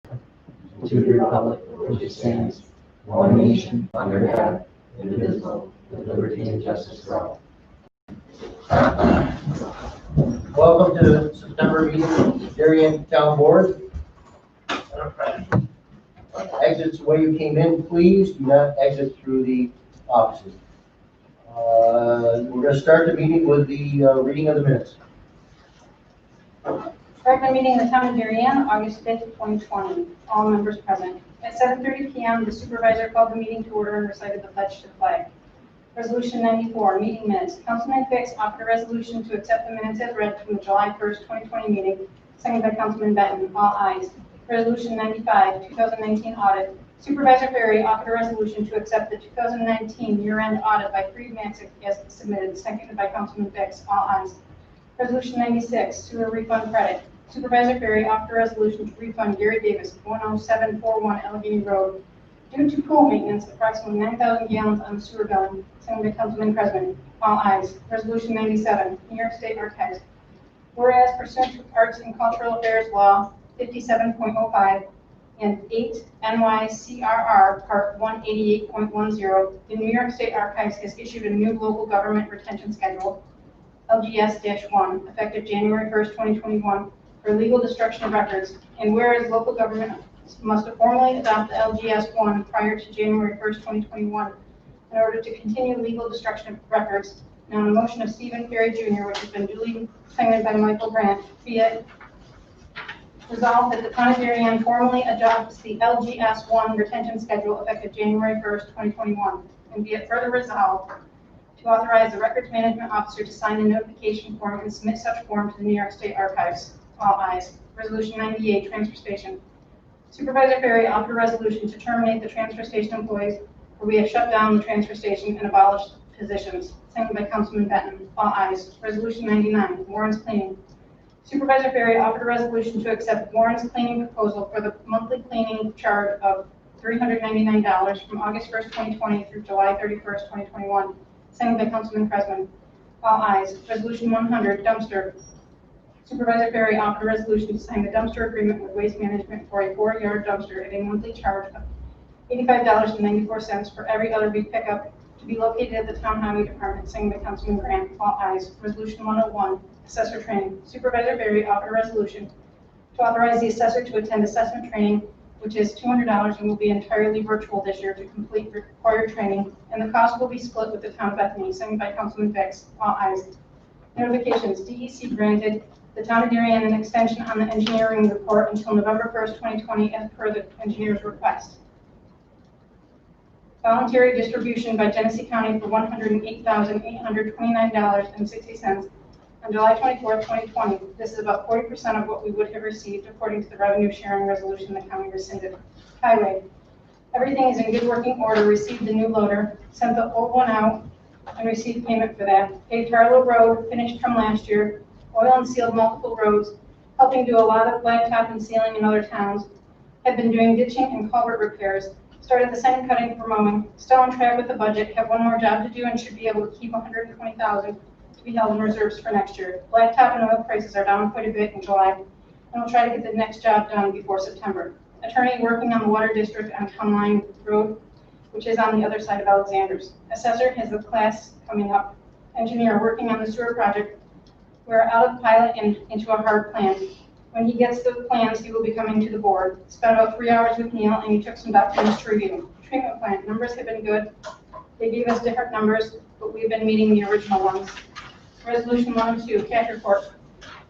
to the republic for which it stands, one nation, under God, indivisible, with liberty and justice for all. Welcome to the September meeting of the Darien Town Board. Exits the way you came in, please. Do not exit through the offices. We're going to start the meeting with the reading of the minutes. Regular meeting of the Town of Darien, August 5th, 2020. All members present. At 7:30 p.m., the supervisor called the meeting to order and recited the pledge to the flag. Resolution 94, meeting minutes. Councilman Fix offered a resolution to accept the minutes as read from the July 1st, 2020 meeting, seconded by Councilman Benton. All ayes. Resolution 95, 2019 audit. Supervisor Ferry offered a resolution to accept the 2019 year-end audit by Freed Maxick as submitted, seconded by Councilman Fix. All ayes. Resolution 96, sewer refund credit. Supervisor Ferry offered a resolution to refund Gary Davis, 10741 Allegheny Road, due to pool maintenance, approximately 9,000 gallons on the sewer billing, seconded by Councilman Cresman. All ayes. Resolution 97, New York State Archives. Whereas pursuant to Arts and Cultural Affairs Law 57.05 and 8 NYCRR Part 188.10, the New York State Archives has issued a new local government retention schedule, LGS-1, effective January 1st, 2021, for legal destruction of records. And whereas local government must formally adopt the LGS-1 prior to January 1st, 2021, in order to continue legal destruction of records. Now, on a motion of Stephen Ferry Jr., which has been duly seconded by Michael Brandt, be it resolved that the Town of Darien formally adopts the LGS-1 retention schedule effective January 1st, 2021, and be it further resolved to authorize the Records Management Officer to sign the notification form and submit such form to the New York State Archives. All ayes. Resolution 98, transfer station. Supervisor Ferry offered a resolution to terminate the transfer station employees, where we have shut down the transfer station and abolished positions, seconded by Councilman Benton. All ayes. Resolution 99, Warren's cleaning. Supervisor Ferry offered a resolution to accept Warren's cleaning proposal for the monthly cleaning charge of $399 from August 1st, 2020 through July 31st, 2021, seconded by Councilman Cresman. All ayes. Resolution 100, dumpster. Supervisor Ferry offered a resolution to sign the dumpster agreement with Waste Management for a 4-yard dumpster at a monthly charge of $85.94 for every other week pickup, to be located at the Town Highway Department, seconded by Councilman Grant. All ayes. Resolution 101, assessor training. Supervisor Ferry offered a resolution to authorize the assessor to attend assessment training, which is $200 and will be entirely virtual this year to complete required training, and the cost will be split with the Town of Bethany, seconded by Councilman Fix. All ayes. Notifications. DEC granted the Town of Darien an extension on the engineering report until November 1st, 2020, as per the engineer's request. Voluntary distribution by Genesee County for $108,829.60 on July 24th, 2020. This is about 40% of what we would have received according to the revenue sharing resolution the county rescinded. Highway. Everything is in good working order. Received the new loader, sent the old one out, and received payment for that. Paved Harlow Road, finished from last year. Oil and sealed multiple roads, helping do a lot of blacktop and sealing in other towns. Have been doing ditching and culvert repairs. Started the sand cutting for mowing. Still on track with the budget. Have one more job to do and should be able to keep $120,000 to be held in reserves for next year. Blacktop and oil prices are down quite a bit in July, and we'll try to get the next job done before September. Attorney working on the water district on Town Line Road, which is on the other side of Alexander's. Assessor has a class coming up. Engineer working on the sewer project. We're out of pilot and into a hard plan. When he gets the plans, he will be coming to the board. Spent about 3 hours with Neil, and he took some documents to review. Treatment plant numbers have been good. They gave us different numbers, but we've been meeting the original ones. Resolution 102, cash report.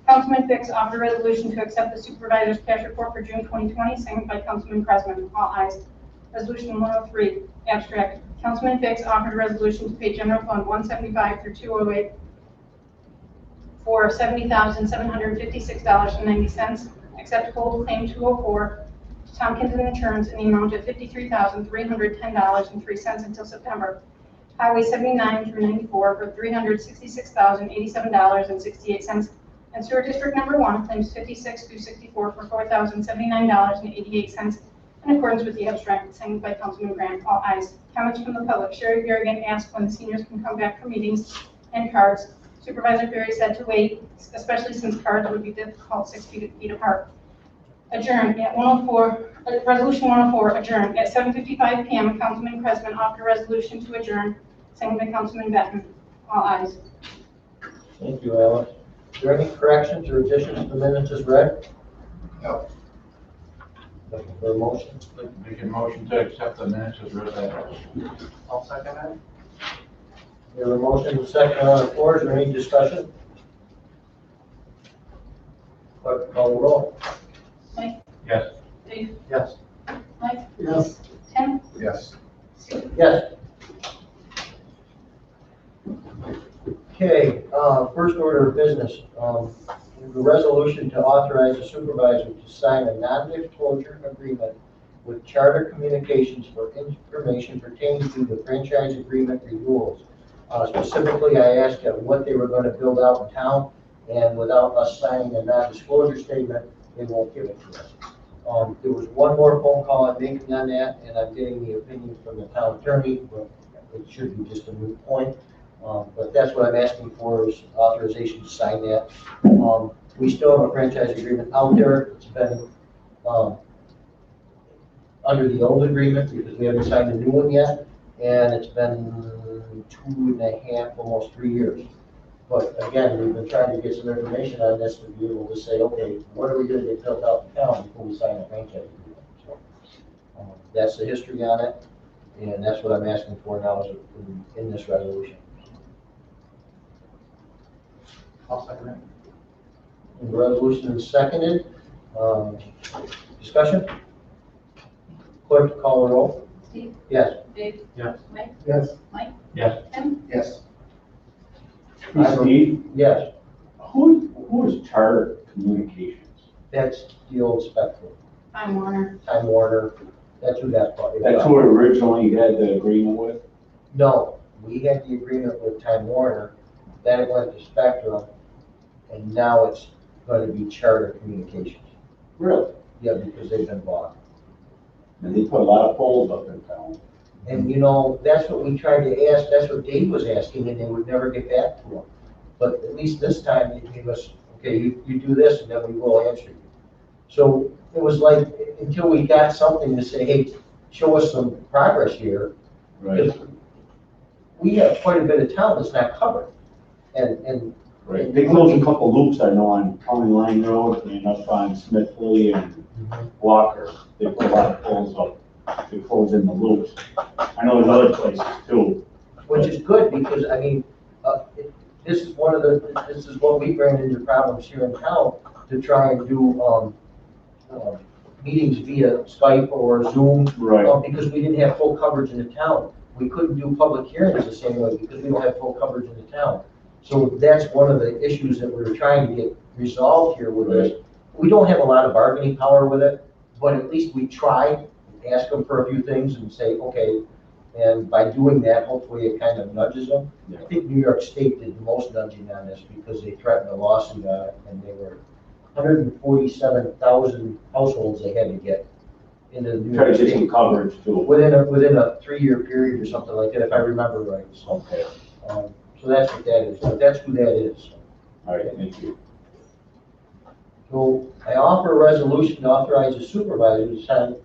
Councilman Fix offered a resolution to accept the supervisor's cash report for June 2020, seconded by Councilman Cresman. All ayes. Resolution 103, abstract. Councilman Fix offered a resolution to pay General Fund 175 through 208 for $70,756.90, accept hold claim 204 to Tompkins and Insurance in the amount of $53,310.03 until September. Highway 79 through 94 for $366,087.68, and Sewer District Number 1 claims 56 through 64 for $4,079.88 in accordance with the abstract signed by Councilman Grant. All ayes. Comments from the public. Sherry Garrigan asked when the seniors can come back for meetings and cards. Supervisor Ferry said to wait, especially since cards would be difficult 6 feet apart. adjourn at 1:04, resolution 104, adjourn at 7:55 PM. Councilman President offered a resolution to adjourn, seconded by Councilman Benton. All ayes. Thank you, Alex. Is there any corrections or additions to the minutes as read? No. Looking for a motion? Make a motion to accept the minutes as read. I'll second that. We have a motion and a second on the floor. Is there any discussion? Clerk, call the roll. Mike? Yes. Dave? Yes. Mike? Yes. Tim? Yes. Steve? Yes. Okay, first order of business, the resolution to authorize the supervisor to sign a non-disclosure agreement with Charter Communications for information pertaining to the franchise agreement renewals. Specifically, I asked them what they were going to build out in town, and without us signing a non-disclosure statement, they won't give it to us. There was one more phone call I'm making on that, and I'm getting the opinion from the town attorney, but it should be just a moot point. But that's what I'm asking for is authorization to sign that. We still have a franchise agreement out there. It's been under the old agreement because we haven't signed a new one yet, and it's been 2.5, almost 3 years. But again, we've been trying to get some information on this to be able to say, okay, what are we going to get built out in town before we sign a franchise agreement? So that's the history on it, and that's what I'm asking for now is in this resolution. I'll second it. The resolution is seconded. Discussion? Clerk, call the roll. Steve? Yes. Dave? Yes. Mike? Yes. Mike? Yes. Tim? Yes. Steve, Yes, who is Charter Communications? that's the old Spectrum. I'm Warner. Time Warner, that's who that's part of. That's who originally had the agreement with? No, we had the agreement with Time Warner, then it went to Spectrum, and now it's going to be Charter Communications. Really? Yeah, because they've been bought. And they put a lot of poles up in town. And you know, that's what we tried to ask, that's what Dave was asking, and they would never get back to him. But at least this time, they gave us, okay, you do this, and then we will answer you. So it was like, until we got something to say, hey, show us some progress here. Right. Because we have quite a bit of town that's not covered. And Right. They closed a couple loops, I know, on County Line Road and up on Smith Lily and Walker. They put a lot of poles up. They closed in the loops. I know there's other places too. which is good, because, I mean, this is what we ran into problems here in town, to try and do, meetings via Skype or Zoom. Right. Because we didn't have full coverage in the town. We couldn't do public hearings the same way because we don't have full coverage in the town. So that's one of the issues that we're trying to get resolved here with this. We don't have a lot of bargaining power with it, but at least we try, ask them for a few things and say, okay, and by doing that, hopefully it kind of nudges them. Yeah. I think New York State did the most nudging on this because they threatened a lawsuit on it, and they were 147,000 households they had to get into New Try York to get some State coverage too. within a 3-year period or something like that, if I remember right. So, Okay. so that's what that is. That's who that is. All right, thank you. So I offer a resolution to authorize the supervisor to sign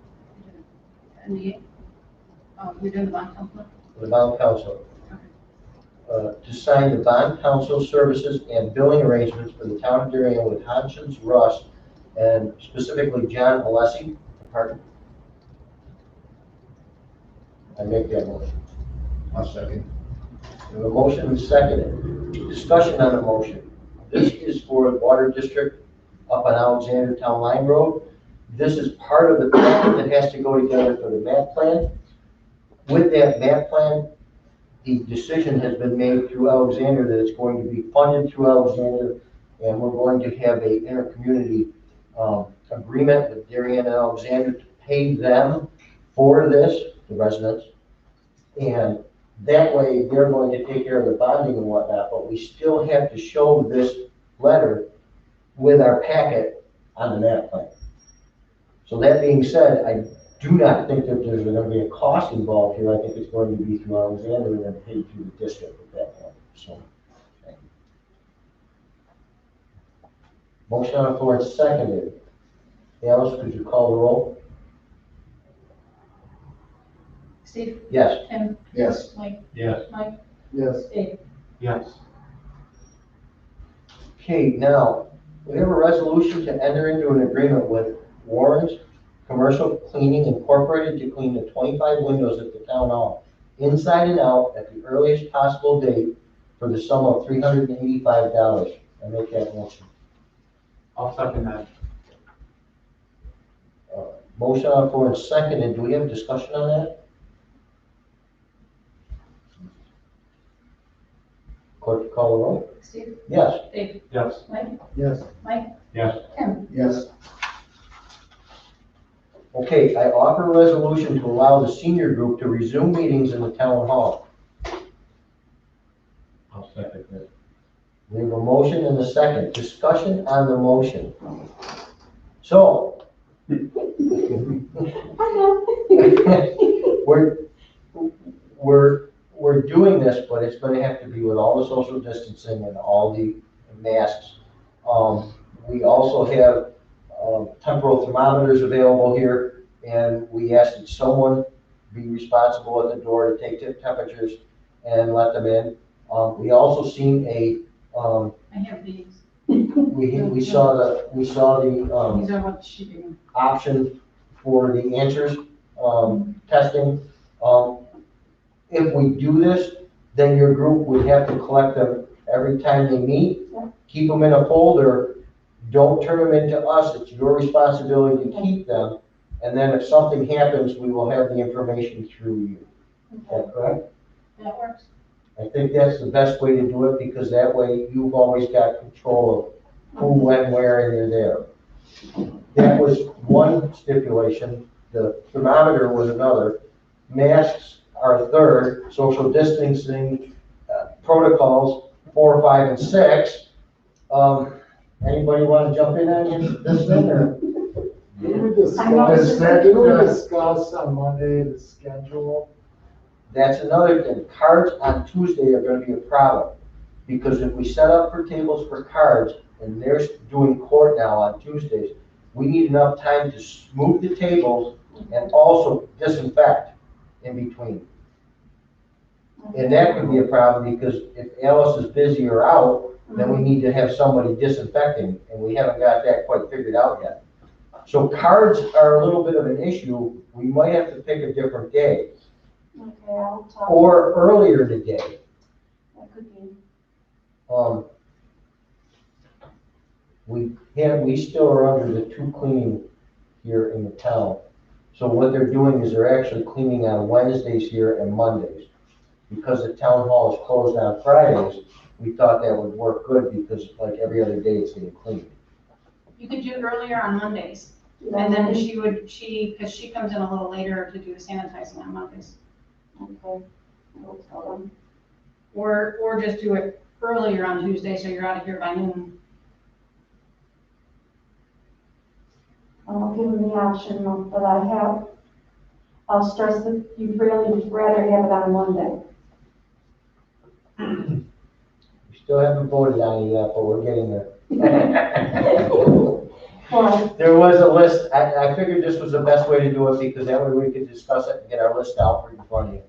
We're doing the bond council. the bond council. To sign the bond council services and billing arrangements for the town of Darien with Hodgson's Rust and specifically John Alessi. Pardon? I make that motion. I'll second. We have a motion and seconded. Discussion on the motion. This is for the water district up on Alexander Town Line Road. This is part of the plan that has to go together for the map plan. With that map plan, the decision has been made through Alexander that it's going to be funded through Alexander, and we're going to have a intercommunity agreement with Darien and Alexander to pay them for this, the residents. And that way, they're going to take care of the bonding and whatnot, but we still have to show this letter with our packet on the map plan. So that being said, I do not think that there's going to be a cost involved here. I think it's going to be through Alexander and then paid through the district at that point. So, okay. Motion on the floor is seconded. Alice, could you call the roll? Steve, Yes. Tim, Yes. Mike, Yes. Mike, Yes. Dave. Yes. Okay, now, we have a resolution to enter into an agreement with Warren's Commercial Cleaning Incorporated to clean the 25 windows at the town hall, inside and out, at the earliest possible date for the sum of $385. I make that motion. I'll second that. Motion on the floor and seconded. Do we have discussion on that? Clerk, call the roll. Steve, Yes. Dave, Yes. Mike, Yes. Mike, Yes. Tim. Yes. Okay, I offer a resolution to allow the senior group to resume meetings in the town hall. I'll second that. We have a motion and a second. Discussion on the motion. So, we're doing this, but it's gonna have to be with all the social distancing and all the masks. We also have, temporal thermometers available here, and we ask that someone be responsible at the door to take temperatures and let them in. We also seen I have these. we saw the, These are what she gave me. option for the answers, testing. If we do this, then your group would have to collect them every time they meet, keep them in a folder, don't turn them into us, it's your responsibility to keep them, and then if something happens, we will have the information through you. Is that correct? That works. I think that's the best way to do it, because that way you've always got control of who, when, where, and you're there. That was one stipulation. The thermometer was another. Masks are a third. Social distancing protocols, 4, 5, and 6. Anybody want to jump in on this thing, or? Did we discuss on Monday the schedule? That's another thing. Cards on Tuesday are gonna be a problem, because if we set up for tables for cards, and they're doing court now on Tuesdays, we need enough time to move the tables and also disinfect in between. And that could be a problem, because if Alice is busy or out, then we need to have somebody disinfecting, and we haven't got that quite figured out yet. So cards are a little bit of an issue. We might have to pick a different day, Okay, I'll talk. or earlier in the day. That could be. We still are under the 2 cleaning here in the town. So what they're doing is they're actually cleaning on Wednesdays here and Mondays. Because the town hall is closed on Fridays, we thought that would work good, because like every other day it's getting cleaned. You could do earlier on Mondays, and then because she comes in a little later to do the sanitizing on Mondays. Okay, I'll tell them. Or just do it earlier on Tuesday, so you're out of here by noon. I'll give them the option, but I'll stress that you'd really rather have it on Monday. We still haven't voted on it yet, but we're getting there. Well, There was a list. I figured this was the best way to do it, because that way we could discuss it and get our list out right in front of you.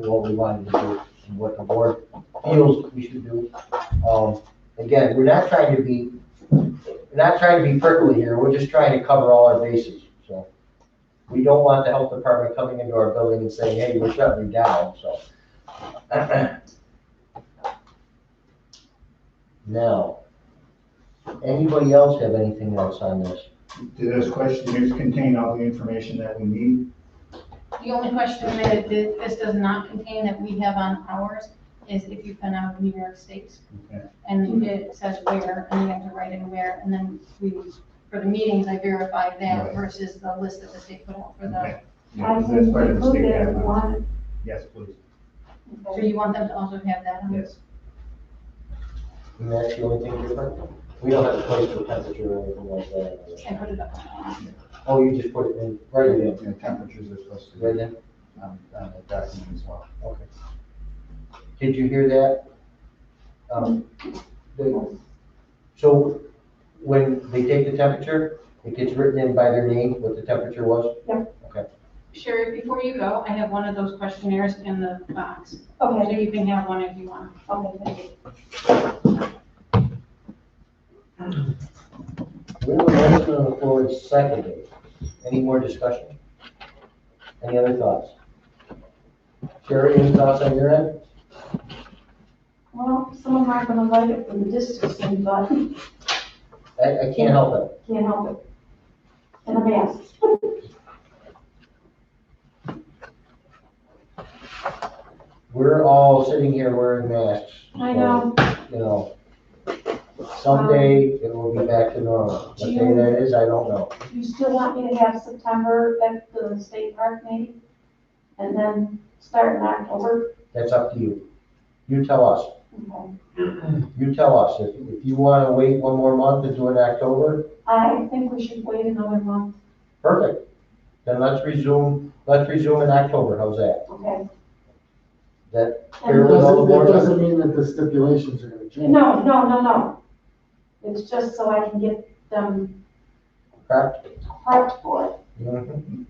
What we wanted to do, and what the board feels we should do. Again, we're not trying to be prickly here, we're just trying to cover all our bases, so. We don't want the health department coming into our building and saying, hey, we're shutting you down, so. Now, anybody else have anything else on this? Do those questionnaires contain all the information that we need? The only question that this does not contain that we have on ours is if you've been out of New York State. Okay. And it says where, and you have to write in where, and then for the meetings, I verify that Right. versus the list that the state put out for the, Okay. Yeah, I 'cause can that's part of the include state that if you guidelines. want. Yes, please. so you want them to also have that on? Yes. And that's the only thing different? We don't have to place the temperature or anything like that. And put it up. Oh, you just put it in, right in, Yeah, temperatures are supposed to right be in? on the document as well. Okay. Did you hear that? So when they take the temperature, It gets written in by their name, what the temperature was? Yep. Okay. Sherry, before you go, I have one of those questionnaires in the box. So Okay, you can have one if you want. okay, thank you. We have a motion on the floor, it's seconded. Any more discussion? Any other thoughts? Sherry, any thoughts on your end? Well, some of them aren't gonna like it from the distance, but I can't help it. can't help it. And a mask. We're all sitting here wearing masks. I know. You know, someday it will be back to normal. What day that is, I don't know. You still want me to have September at the state park maybe? And then start in October? That's up to you. You tell us. Okay. You tell us. If you want to wait one more month and do it in October, I think we should wait another month. perfect. Then let's resume in October. How's that? Okay. That And fair with all the That board? doesn't mean that the stipulations are gonna change. No. It's just so I can get them Correct? prepped for it. Mhm.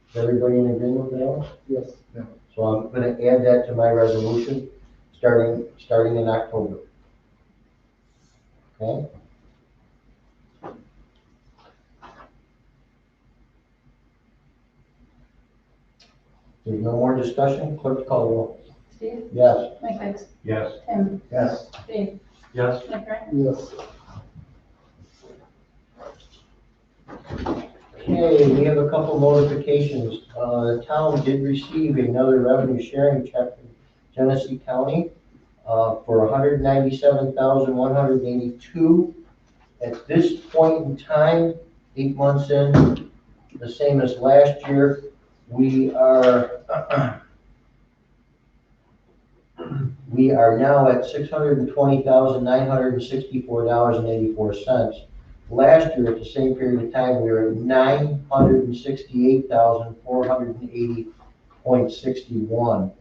Is everybody in agreement with that? Yes. So I'm gonna add that to my resolution, starting in October. Okay? There's no more discussion, clerk call the roll. Steve? Yes. Mike Hicks? Yes. Tim? Yes. Dave? Yes. Nick, right? Yes. Okay, we have a couple notifications. The town did receive another revenue sharing check from Genesee County for $197,182. At this point in time, 8 months in, the same as last year, we are now at $620,964.84. Last year, at the same period of time, we were at $968,480.61.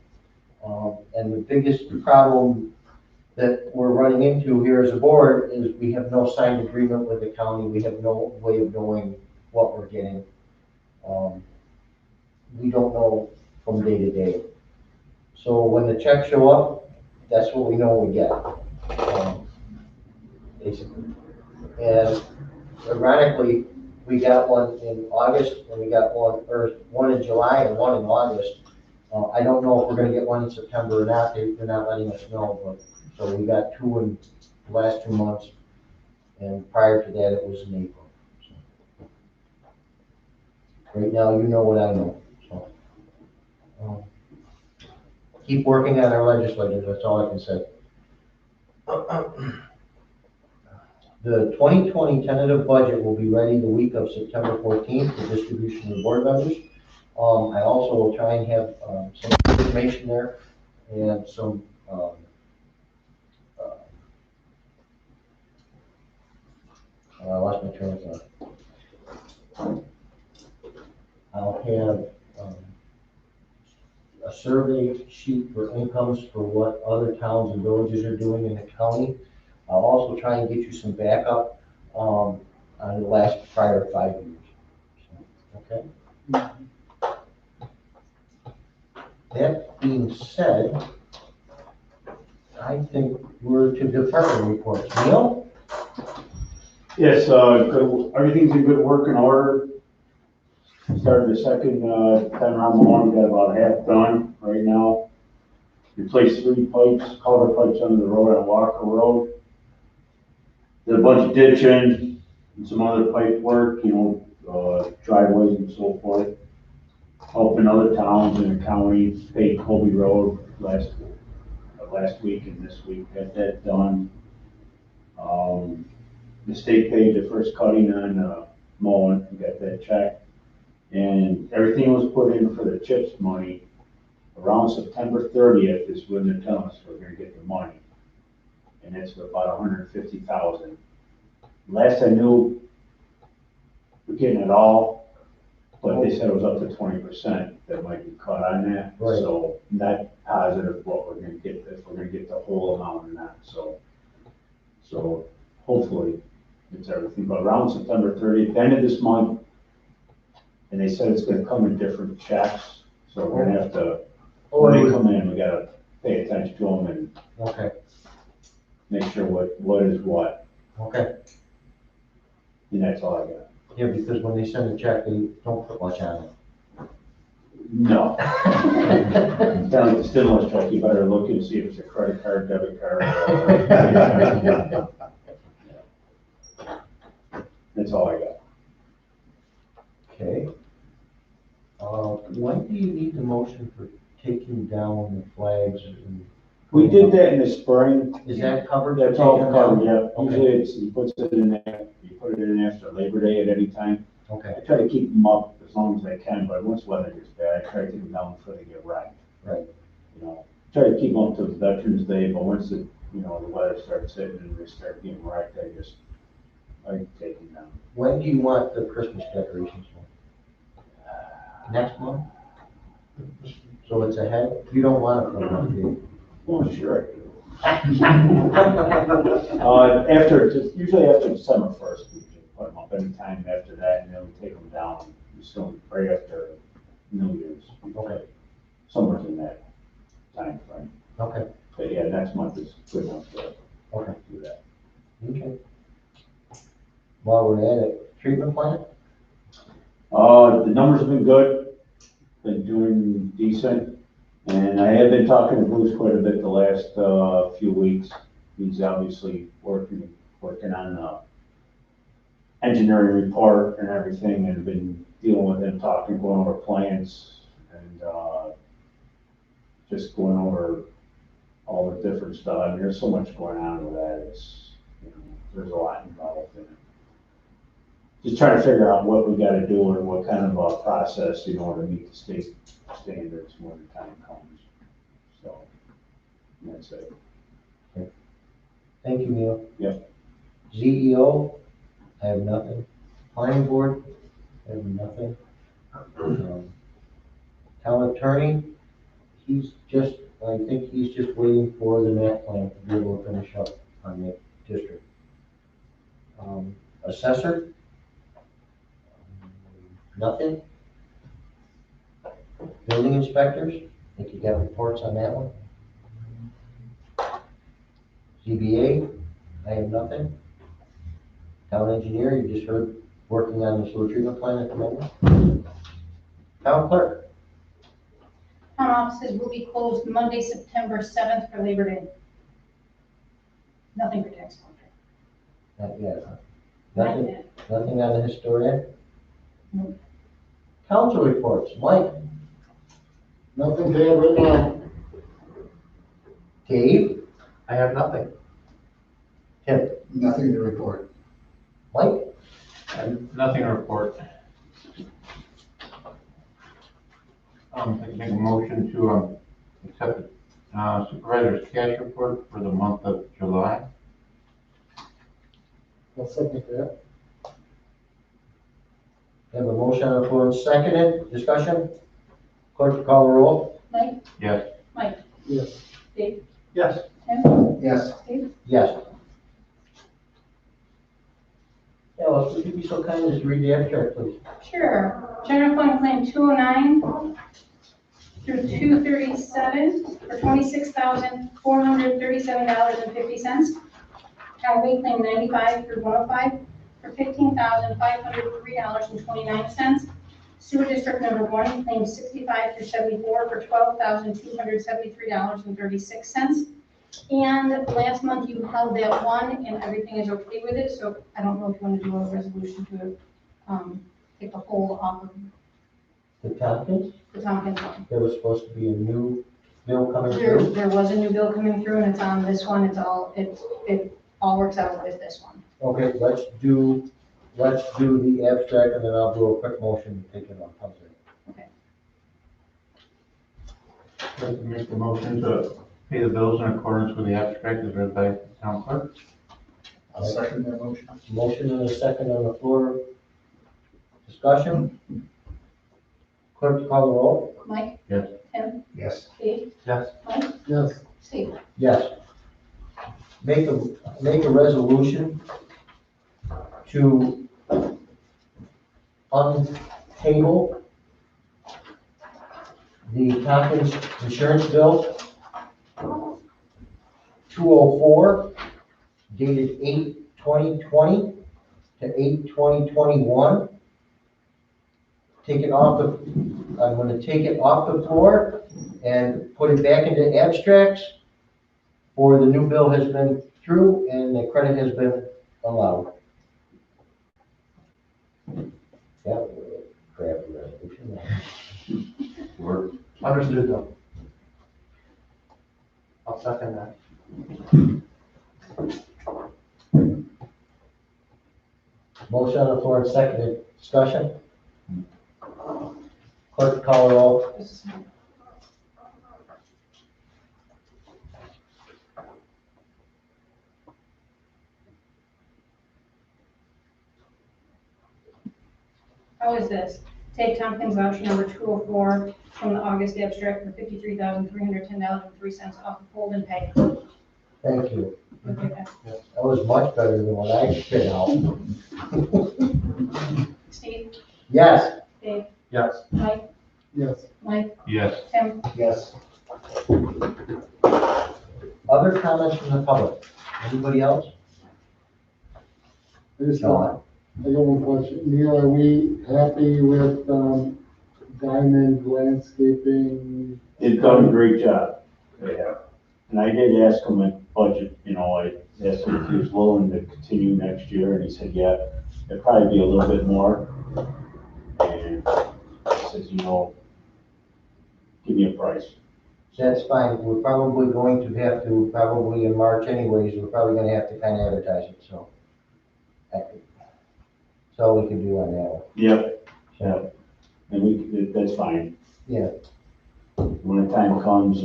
And the biggest problem that we're running into here as a board is we have no signed agreement with the county. We have no way of knowing what we're getting. We don't know from day to day. So when the checks show up, that's what we know we get, basically. And ironically, we got one in August, and we got one in July and one in August. I don't know if we're gonna get one in September or not. They're not letting us know, but, so we got two in the last 2 months, and prior to that, it was in April. So, right now, you know what I know, so. Keep working on our legislators, that's all I can say. The 2020 tentative budget will be ready the week of September 14th for distribution to board members. I also will try and have some information there and some I lost my train of thought. I'll have a survey sheet for incomes for what other towns and villages are doing in the county. I'll also try and get you some backup on the last prior 5 years. Okay? That being said, I think we're to department reports. Neil? Yes, good, everything's in good working order. Started the second, time around the lawn, we got about half done right now. Replaced 3 pipes, culvert pipes under the road on Walker Road. Did a bunch of ditching and some other pipe work, driveways and so forth. Helping other towns in the county, paved Colby Road last week and this week, got that done. The state paid the first cutting on mowing, we got that checked. And everything was put in for the CHIPS money. Around September 30th is when they're telling us we're gonna get the money. And it's about 150,000. Last I knew, we're getting it all, but they said it was up to 20% that might be cut on that. Right. So not positive what we're gonna get, if we're gonna get the whole amount or not, so. So hopefully it's everything, but around September 30th, end of this month. And they said it's gonna come in different checks, so we're gonna have to, when they come in, we gotta pay attention to them and Okay, make sure what is what, okay. and that's all I got. Yeah, because when they send a check, they don't put much on it. No. Down at the stimulus check, you better look and see if it's a credit card, debit card. That's all I got. Okay. When do you need the motion for taking down the flags and? We did that in the spring. Is that covered? That's all covered, yeah. Okay. Usually it's, he puts it in there, you put it in after Labor Day at any time. Okay, I try to keep them up as long as I can, but once weather gets bad, I try to take them down before they get wrecked. right. You know, try to keep them up to Veterans Day, but once the, you know, the weather starts hitting and they start getting wrecked, I take them down. When do you want the Christmas decorations for? Next month? So it's ahead? You don't want it for a month, do you? Oh, sure. After, usually after December 1st, we can put them up anytime after that, and then we take them down soon, right after New Year's. Okay, Somewhere in that time frame. okay, But yeah, next month is good enough to okay, do that. okay. While we're at it, treatment plant? The numbers have been good, been doing decent, and I have been talking to Bruce quite a bit the last, few weeks. He's obviously working on the engineering report and everything, and been dealing with him, talking, going over plans, and, just going over all the different stuff. I mean, there's so much going on with that, it's, you know, there's a lot involved in it. Just trying to figure out what we gotta do and what kind of a process in order to meet the state standards when the time comes. So, that's it. Thank you, Neil. Yep. ZEO, I have nothing. Planning board, I have nothing. Town attorney, I think he's just waiting for the map plan to be able to finish up on the district. Assessor? Nothing. Building inspectors, I think you got reports on that one. ZBA, I have nothing. Town engineer, you just heard, working on the sewer treatment plant at the moment. Town clerk, Town offices will be closed Monday, September 7th for Labor Day. Nothing for tax collector. not yet, huh? Not Nothing, yet. nothing on the historian? Nope. Council reports, Mike, Nothing to add right now. Dave, I have nothing. Tim, Nothing to report. Mike, Nothing to report. I can make a motion to, accept, supervisor's cash report for the month of July. I'll second that. have a motion on the floor and seconded, discussion? Clerk, call the roll? Mike? Yes. Mike? Yes. Dave? Yes. Tim? Yes. Steve? Yes. Alice, would you be so kind as to read the abstract, please? Sure. General fund claim 209 through 237 for $26,437.50. Highway claim 95 through 105 for $15,503.29. Sewer district number 1 claim 65 through 74 for $12,273.36. And last month you held that one and everything is okay with it, so I don't know if you want to do a resolution to take the whole off of The Tompkins, the Tompkins one. there was supposed to be a new bill coming There through. was a new bill coming through and it's on this one, it all works out with this one. Okay, let's do the abstract and then I'll do a quick motion to take it off. How's that? I'd like to make the motion to pay the bills in accordance with the abstract as read by the town clerk. I'll second that motion. Motion and a second on the floor. Discussion? Clerk, call the roll? Mike? Yes. Tim? Yes. Dave? Yes. Mike? Yes. Steve? Yes. make a resolution to untable the Tompkins insurance bill 204 dated 8/20/20 to 8/20/21. Take it off the, I'm gonna take it off the floor and put it back into abstracts, or the new bill has been through and the credit has been allowed. Yeah, crap resolution. Work. Understood though. I'll second that. Motion on the floor and seconded. Discussion? Clerk, call roll. How is this? Take Tompkins voucher number 204 from the August abstract for $53,310.03 off the fold and pay. Thank you. Okay, okay. That was much better than what I spit out. Steve, Yes. Dave, Yes. Mike, Yes. Mike, Yes. Tim. Yes. Other comments from the public? Anybody else? I just got one question. Neil, are we happy with, Diamond Landscaping? They've done a great job. They have. And I did ask him at budget, I asked him if he was willing to continue next year, and he said, yeah, it'd probably be a little bit more. And he says, give me a price. That's fine. We're probably going to have to, probably in March anyways, we're probably gonna have to kind of advertise it, so. That's all we can do on that one. Yep, So, and that's fine. yeah, When the time comes,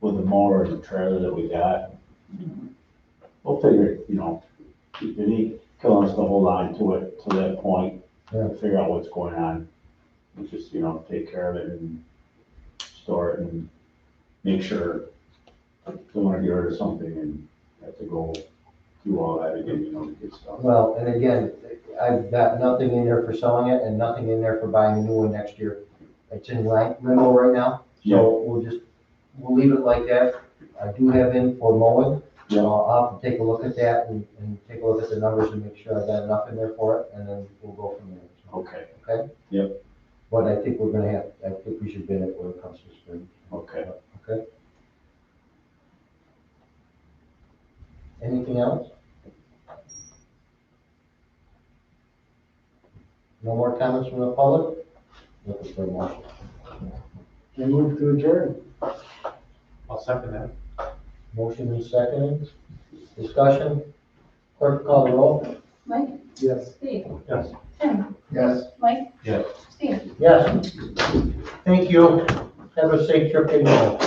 with the mower and the trailer that we got, we'll figure it, it ain't killing us to hold on to it to that point. Yeah. Figure out what's going on. We just, take care of it and store it and make sure don't want to get rid of something and have to go through all that again, to get stuff. well, and again, I've got nothing in there for selling it and nothing in there for buying a new one next year. It's in limbo right now, so we'll leave it like that. I do have in for mowing. Yeah. I'll have to take a look at that and take a look at the numbers and make sure I got enough in there for it, and then we'll go from there. Okay, Okay? Yep. But I think I think we should bid it when it comes to spring. okay. Okay? Anything else? No more comments from the public? Looking for a motion. I move to adjourn. I'll second that. Motion and second. Discussion? Clerk, call the roll. Mike, Yes. Steve, Yes. Tim, Yes. Mike, Yes. Steve. Yes. Thank you. Have a safe trip to New York.